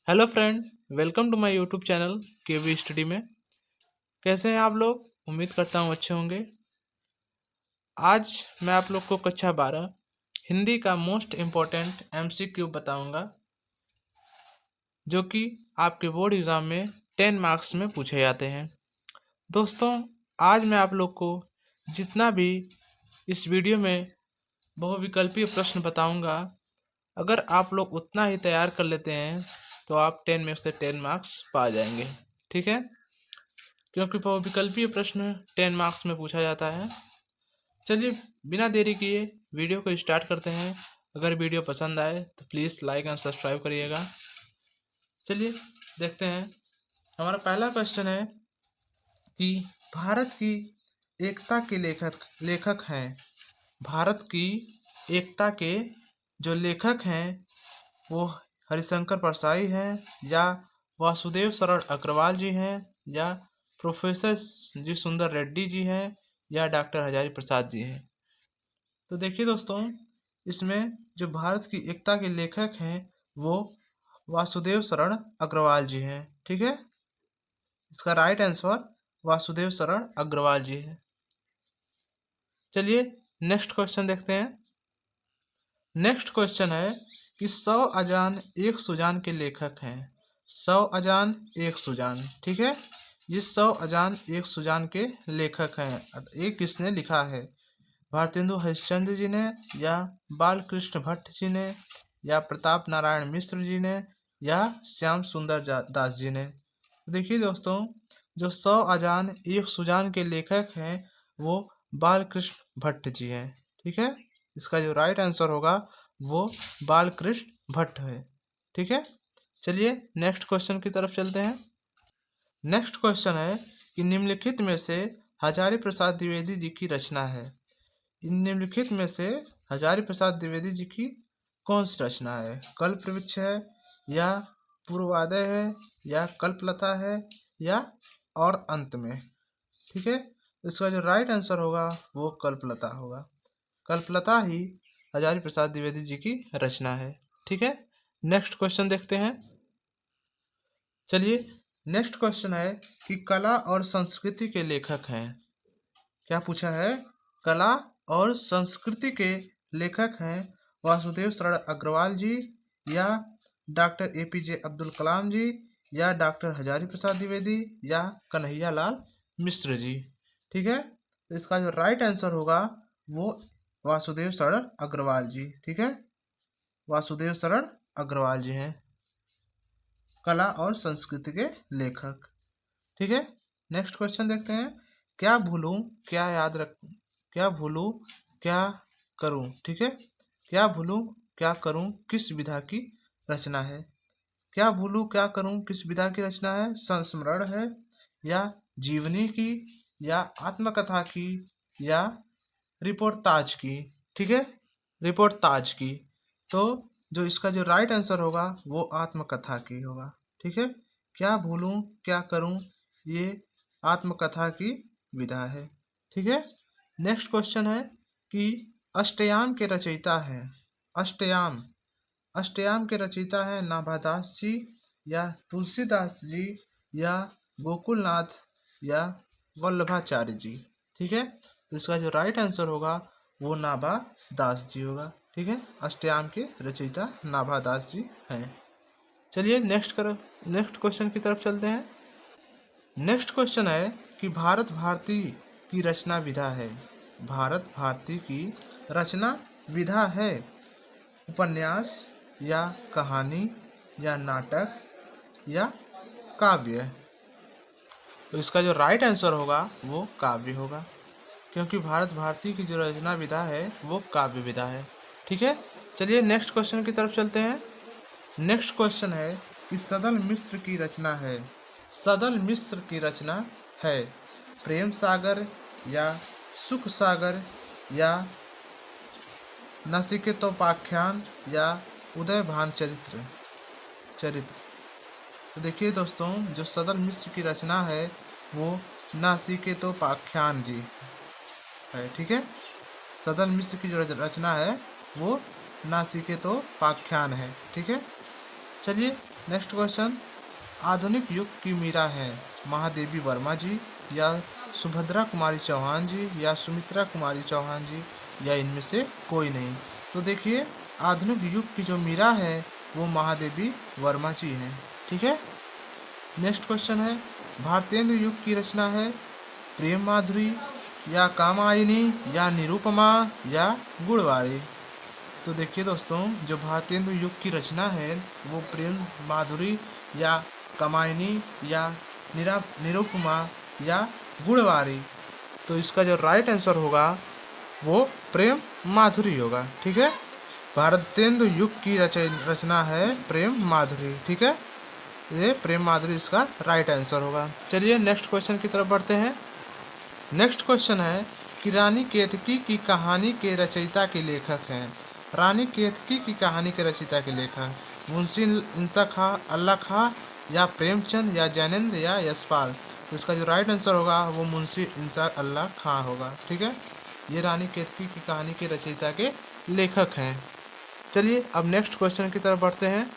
Hello friend, welcome to my YouTube channel KV study में। कैसे हैं आप लोग? उम्मीद करता हूँ अच्छे होंगे। आज मैं आप लोग को कक्षा 12 हिंदी का मोस्ट इम्पोर्टेंट एमसीक्यू बताऊंगा, जो कि आपके बोर्ड एग्ज़ाम में 10 मार्क्स में पूछे जाते हैं। दोस्तों, आज मैं आप लोग को जितना भी इस वीडियो में बहुविकल्पीय प्रश्न बताऊंगा, अगर आप लोग उतना ही तैयार कर लेते हैं तो आप 10 में से 10 मार्क्स पा जाएंगे। ठीक है, क्योंकि बहुविकल्पीय प्रश्न 10 मार्क्स में पूछा जाता है। चलिए बिना देरी किए वीडियो को स्टार्ट करते हैं। अगर वीडियो पसंद आए तो प्लीज़ लाइक एंड सब्सक्राइब करिएगा। चलिए देखते हैं। हमारा पहला क्वेश्चन है कि भारत की एकता के लेखक हैं। भारत की एकता के जो लेखक हैं वो हरिशंकर परसाई हैं, या वासुदेव शरण अग्रवाल जी हैं, या प्रोफेसर जी सुंदर रेड्डी जी हैं, या डॉक्टर हजारी प्रसाद जी हैं। तो देखिए दोस्तों, इसमें जो भारत की एकता के लेखक हैं वो वासुदेव शरण अग्रवाल जी हैं। ठीक है, इसका राइट आंसर वासुदेव शरण अग्रवाल जी है। चलिए नेक्स्ट क्वेश्चन देखते हैं। नेक्स्ट क्वेश्चन है कि 100 अजान एक सुजान के लेखक हैं। 100 अजान एक सुजान, ठीक है, ये 100 अजान एक सुजान के लेखक हैं। ये किसने लिखा है? भारतेंदु हरिश्चंद्र जी ने, या बालकृष्ण भट्ट जी ने, या प्रताप नारायण मिश्र जी ने, या श्याम सुंदर दास जी ने। देखिए दोस्तों, जो 100 अजान एक सुजान के लेखक हैं वो बालकृष्ण भट्ट जी हैं। ठीक है, इसका जो राइट आंसर होगा वो बालकृष्ण भट्ट है। ठीक है, चलिए नेक्स्ट क्वेश्चन की तरफ चलते हैं। नेक्स्ट क्वेश्चन है कि निम्नलिखित में से हजारी प्रसाद द्विवेदी जी की रचना है। निम्नलिखित में से हजारी प्रसाद द्विवेदी जी की कौन सी रचना है? कल्पवृक्ष है, या पूर्वोदय है, या कल्पलता है, या और अंत में। ठीक है, इसका जो राइट आंसर होगा वो कल्पलता होगा। कल्पलता ही हजारी प्रसाद द्विवेदी जी की रचना है। ठीक है, नेक्स्ट क्वेश्चन देखते हैं। चलिए नेक्स्ट क्वेश्चन है कि कला और संस्कृति के लेखक हैं। क्या पूछा है? कला और संस्कृति के लेखक हैं वासुदेव शरण अग्रवाल जी, या डॉक्टर एपीजे अब्दुल कलाम जी, या डॉक्टर हजारी प्रसाद द्विवेदी, या कन्हैया लाल मिश्र जी। ठीक है, तो इसका जो राइट आंसर होगा वो वासुदेव शरण अग्रवाल जी। ठीक है, वासुदेव शरण अग्रवाल जी हैं कला और संस्कृति के लेखक। ठीक है, नेक्स्ट क्वेश्चन देखते हैं। क्या भूलूं क्या याद रख क्या भूलूं क्या करूं। ठीक है, क्या भूलूं क्या करूं किस विधा की रचना है? क्या भूलूं क्या करूं किस विधा की रचना है? संस्मरण है, या जीवनी की, या आत्मकथा की, या रिपोर्टाज की। ठीक है, रिपोर्टाज की। तो जो इसका जो राइट आंसर होगा वो आत्मकथा की होगा। ठीक है, क्या भूलूं क्या करूं ये आत्मकथा की विधा है। ठीक है, नेक्स्ट क्वेश्चन है कि अष्टयाम के रचयिता है। अष्टयाम अष्टयाम के रचयिता है नाभादास जी, या तुलसीदास जी, या गोकुलनाथ, या वल्लभाचार्य जी। ठीक है, तो इसका जो राइट आंसर होगा वो नाभा दास जी होगा। ठीक है, अष्टयाम के रचयिता नाभा दास जी हैं। चलिए नेक्स्ट क्वेश्चन की तरफ चलते हैं। नेक्स्ट क्वेश्चन है कि भारत भारती की रचना विधा है। भारत भारती की रचना विधा है उपन्यास, या कहानी, या नाटक, या काव्य। तो इसका जो राइट आंसर होगा वो काव्य होगा, क्योंकि भारत भारती की जो रचना विधा है वो काव्य विधा है। ठीक है, चलिए नेक्स्ट क्वेश्चन की तरफ चलते हैं। नेक्स्ट क्वेश्चन है कि सदल मिश्र की रचना है। सदल मिश्र की रचना है प्रेम सागर, या सुख सागर, या नचिकेतोपाख्यान, या उदयभान चरित्र। तो देखिए दोस्तों, जो सदल मिश्र की रचना है वो नचिकेतोपाख्यान जी है। ठीक है, सदल मिश्र की जो रचना है वो नचिकेतोपाख्यान है। ठीक है, चलिए नेक्स्ट क्वेश्चन, आधुनिक युग की मीरा है महादेवी वर्मा जी या सुभद्रा कुमारी चौहान जी या सुमित्रा कुमारी चौहान जी या इनमें से कोई नहीं। तो देखिए, आधुनिक युग की जो मीरा है वो महादेवी वर्मा जी हैं। ठीक है। नेक्स्ट क्वेश्चन है, भारतेंदु युग की रचना है प्रेम माधुरी या कामायनी या निरुपमा या गुणवारी। तो देखिए दोस्तों, जो भारतेंदु युग की रचना है वो प्रेम माधुरी या कामायनी या निरुपमा या गुणवारी। तो इसका जो राइट आंसर होगा वो प्रेम माधुरी होगा। ठीक है। भारतेंदु युग की रचना है प्रेम माधुरी। ठीक है, ये प्रेम माधुरी इसका राइट आंसर होगा। चलिए नेक्स्ट क्वेश्चन की तरफ बढ़ते हैं। नेक्स्ट क्वेश्चन है कि रानी केतकी की कहानी के रचयिता के लेखक हैं। रानी केतकी की कहानी के रचयिता के लेखक मुंशी इंसा खां, अल्लाह खां या प्रेमचंद या जैनेन्द्र या यशपाल। तो इसका जो राइट आंसर होगा वो मुंशी इंसा अल्लाह खां होगा। ठीक है, ये रानी केतकी की कहानी के रचयिता के लेखक हैं। चलिए अब नेक्स्ट क्वेश्चन की तरफ बढ़ते हैं।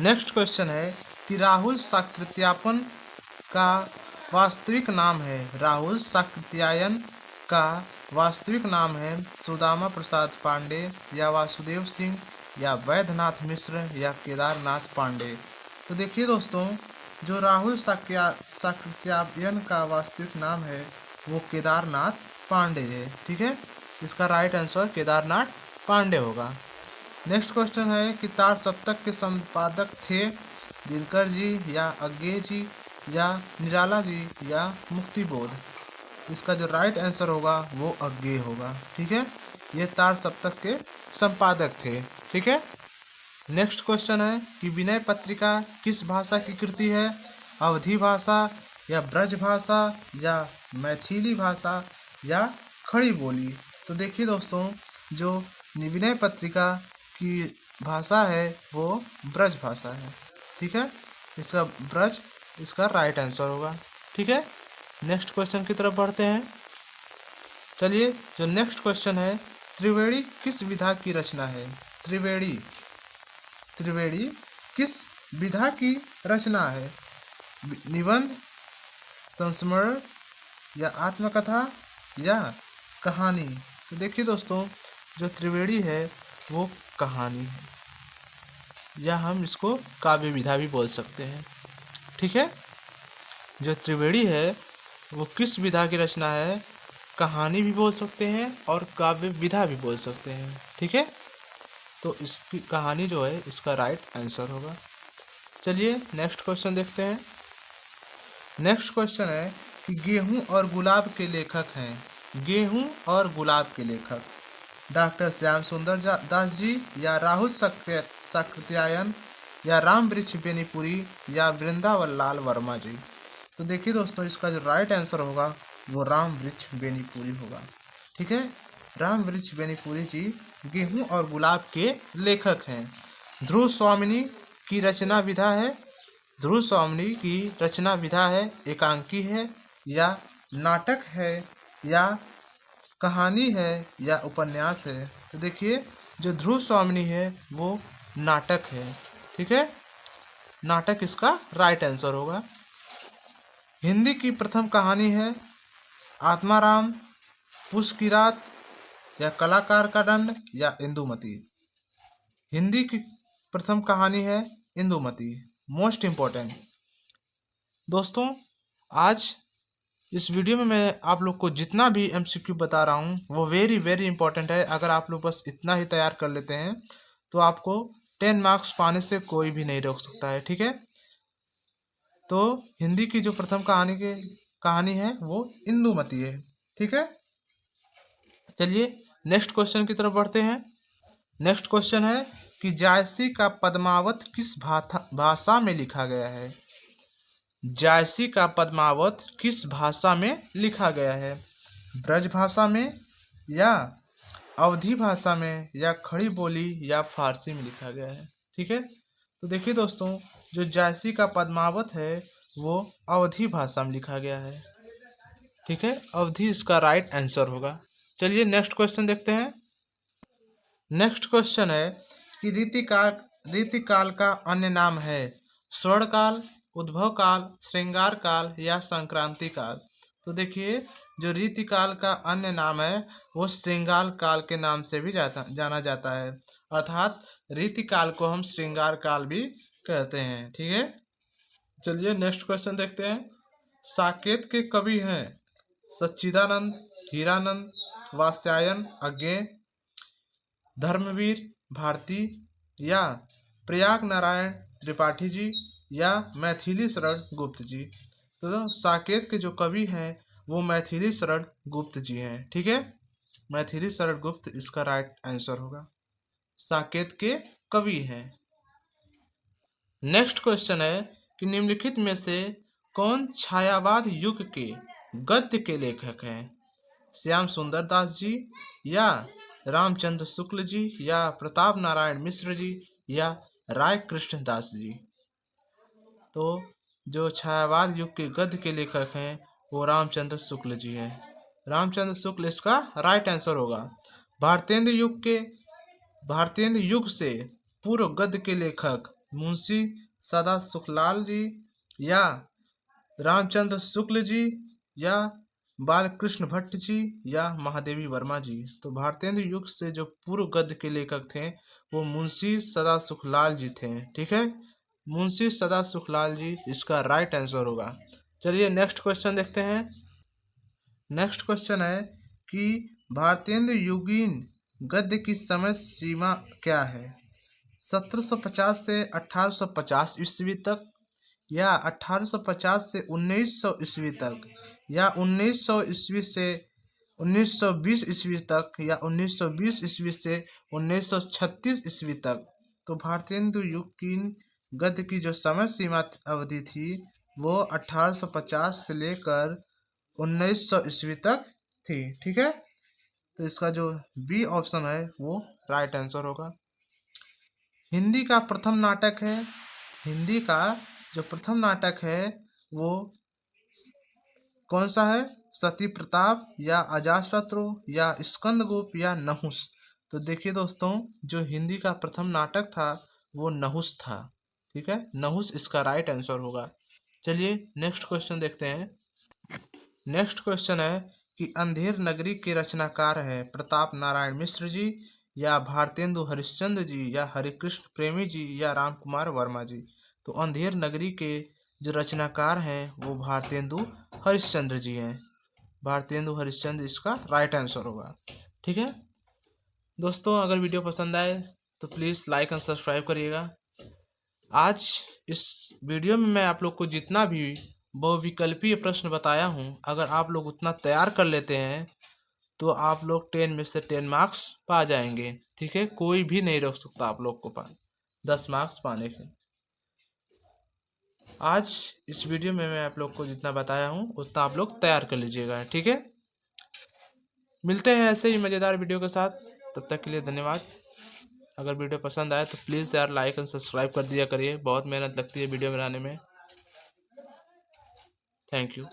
नेक्स्ट क्वेश्चन है कि राहुल साकृत्यायन का वास्तविक नाम है। राहुल साकृत्यायन का वास्तविक नाम है सुदामा प्रसाद पांडे या वासुदेव सिंह या वैद्यनाथ मिश्र या केदारनाथ पांडे। तो देखिए दोस्तों, जो राहुल साकृत्यायन का वास्तविक नाम है वो केदारनाथ पांडे है। ठीक है, इसका राइट आंसर केदारनाथ पांडे होगा। नेक्स्ट क्वेश्चन है कि तार सप्तक के संपादक थे दिनकर जी या अज्ञे जी या निराला जी या मुक्तिबोध। इसका जो राइट आंसर होगा वो अज्ञे होगा। ठीक है, ये तार सप्तक के संपादक थे। ठीक है। नेक्स्ट क्वेश्चन है कि विनय पत्रिका किस भाषा की कृति है। अवधी भाषा या ब्रज भाषा या मैथिली भाषा या खड़ी बोली। तो देखिए दोस्तों, जो विनय पत्रिका की भाषा है वो ब्रज भाषा है। ठीक है, इसका ब्रज इसका राइट आंसर होगा। ठीक है, नेक्स्ट क्वेश्चन की तरफ बढ़ते हैं। चलिए, जो नेक्स्ट क्वेश्चन है, त्रिवेणी किस विधा की रचना है। त्रिवेणी किस विधा की रचना है। निबंध, संस्मरण या आत्मकथा या कहानी। तो देखिए दोस्तों, जो त्रिवेणी है वो कहानी है या हम इसको काव्य विधा भी बोल सकते हैं। ठीक है, जो त्रिवेणी है वो किस विधा की रचना है, कहानी भी बोल सकते हैं और काव्य विधा भी बोल सकते हैं। ठीक है, तो इसकी कहानी जो है इसका राइट आंसर होगा। चलिए नेक्स्ट क्वेश्चन देखते हैं। नेक्स्ट क्वेश्चन है कि गेहूं और गुलाब के लेखक हैं। गेहूं और गुलाब के लेखक डॉक्टर श्याम सुंदर दास जी या राहुल साकृत्यायन या राम वृक्ष बेनीपुरी या वृंदावन लाल वर्मा जी। तो देखिए दोस्तों, इसका जो राइट आंसर होगा वो राम वृक्ष बेनीपुरी होगा। ठीक है, राम वृक्ष बेनीपुरी जी गेहूं और गुलाब के लेखक हैं। ध्रुव स्वामिनी की रचना विधा है। ध्रुव स्वामिनी की रचना विधा है एकांकी है या नाटक है या कहानी है या उपन्यास है। तो देखिए, जो ध्रुव स्वामिनी है वो नाटक है। ठीक है, नाटक इसका राइट आंसर होगा। हिंदी की प्रथम कहानी है आत्माराम, पुष्प की रात या कलाकार का दंड या इंदुमती। हिंदी की प्रथम कहानी है इंदुमती। मोस्ट इम्पोर्टेंट दोस्तों, आज इस वीडियो में मैं आप लोग को जितना भी एमसीक्यू बता रहा हूँ वो वेरी वेरी इंपॉर्टेंट है। अगर आप लोग बस इतना ही तैयार कर लेते हैं तो आपको 10 मार्क्स पाने से कोई भी नहीं रोक सकता है। ठीक है, तो हिंदी की जो प्रथम कहानी है वो इंदुमती है। ठीक है, चलिए नेक्स्ट क्वेश्चन की तरफ बढ़ते हैं। नेक्स्ट क्वेश्चन है कि जायसी का पद्मावत किस भाषा में लिखा गया है। जायसी का पद्मावत किस भाषा में लिखा गया है। ब्रज भाषा में या अवधी भाषा में या खड़ी बोली या फारसी में लिखा गया है। ठीक है, तो देखिए दोस्तों, जो जायसी का पद्मावत है वो अवधी भाषा में लिखा गया है। ठीक है, अवधी इसका राइट आंसर होगा। चलिए नेक्स्ट क्वेश्चन देखते हैं। नेक्स्ट क्वेश्चन है कि रीतिकाल का अन्य नाम है? स्वर्ण काल, उद्भव काल, श्रृंगार काल या संक्रांति काल? तो देखिए, जो रीतिकाल का अन्य नाम है वो श्रृंगार काल के नाम से भी जाना जाता है। अर्थात रीतिकाल को हम श्रृंगार काल भी कहते हैं। ठीक है, चलिए नेक्स्ट क्वेश्चन देखते हैं। साकेत के कवि हैं सच्चिदानंद, हीरानंद, वात्स्यायन, अज्ञेय, धर्मवीर भारती या प्रयाग नारायण त्रिपाठी जी या मैथिली शरण गुप्त जी? तो साकेत के जो कवि हैं वो मैथिली शरण गुप्त जी हैं। ठीक है, मैथिली शरण गुप्त इसका राइट आंसर होगा। साकेत के कवि हैं। नेक्स्ट क्वेश्चन है कि निम्नलिखित में से कौन छायावाद युग के गद्य के लेखक हैं? श्याम सुंदर दास जी या रामचंद्र शुक्ल जी या प्रताप नारायण मिश्र जी या राय कृष्ण दास जी? तो जो छायावाद युग के गद्य के लेखक हैं वो रामचंद्र शुक्ल जी हैं। रामचंद्र शुक्ल इसका राइट आंसर होगा। भारतेंद्र युग से पूर्व गद्य के लेखक मुंशी सदा सुखलाल जी या रामचंद्र शुक्ल जी या बालकृष्ण भट्ट जी या महादेवी वर्मा जी? तो भारतेंद्र युग से जो पूर्व गद्य के लेखक थे वो मुंशी सदा सुखलाल जी थे। ठीक है, मुंशी सदा सुखलाल जी इसका राइट आंसर होगा। चलिए नेक्स्ट क्वेश्चन देखते हैं। नेक्स्ट क्वेश्चन है कि भारतेंद्र युगीन गद्य की समय सीमा क्या है? 1750 से 1850 ईस्वी तक या 1850 से 1900 ईस्वी तक या 1900 ईस्वी से 1920 ईस्वी तक या 1920 ईस्वी से 1936 ईस्वी तक? तो भारतेंदु युग की गद्य की जो समय सीमा अवधि थी वो 1850 से लेकर 1900 ईस्वी तक थी। ठीक है, तो इसका जो बी ऑप्शन है वो राइट आंसर होगा। हिंदी का प्रथम नाटक है, हिंदी का जो प्रथम नाटक है वो कौन सा है? सती प्रताप या अजातशत्रु या स्कंदगुप्त या नहुस? तो देखिए दोस्तों, जो हिंदी का प्रथम नाटक था वो नहुस था। ठीक है, नहुस इसका राइट आंसर होगा। चलिए नेक्स्ट क्वेश्चन देखते हैं। नेक्स्ट क्वेश्चन है कि अंधेर नगरी के रचनाकार है प्रताप नारायण मिश्र जी या भारतेंदु हरिश्चंद्र जी या हरिकृष्ण प्रेमी जी या राम कुमार वर्मा जी? तो अंधेर नगरी के जो रचनाकार हैं वो भारतेंदु हरिश्चंद्र जी हैं। भारतेंदु हरिश्चंद्र इसका राइट आंसर होगा। ठीक है दोस्तों, अगर वीडियो पसंद आए तो प्लीज़ लाइक एंड सब्सक्राइब करिएगा। आज इस वीडियो में मैं आप लोग को जितना भी बहुविकल्पीय प्रश्न बताया हूँ, अगर आप लोग उतना तैयार कर लेते हैं तो आप लोग 10 में से 10 मार्क्स पा जाएंगे। ठीक है, कोई भी नहीं रोक सकता आप लोग को 10 मार्क्स पाने के। आज इस वीडियो में मैं आप लोग को जितना बताया हूँ उतना आप लोग तैयार कर लीजिएगा। ठीक है, मिलते हैं ऐसे ही मज़ेदार वीडियो के साथ। तब तक के लिए धन्यवाद। अगर वीडियो पसंद आए तो प्लीज़ यार लाइक एंड सब्सक्राइब कर दिया करिए, बहुत मेहनत लगती है वीडियो बनाने में। Thank you.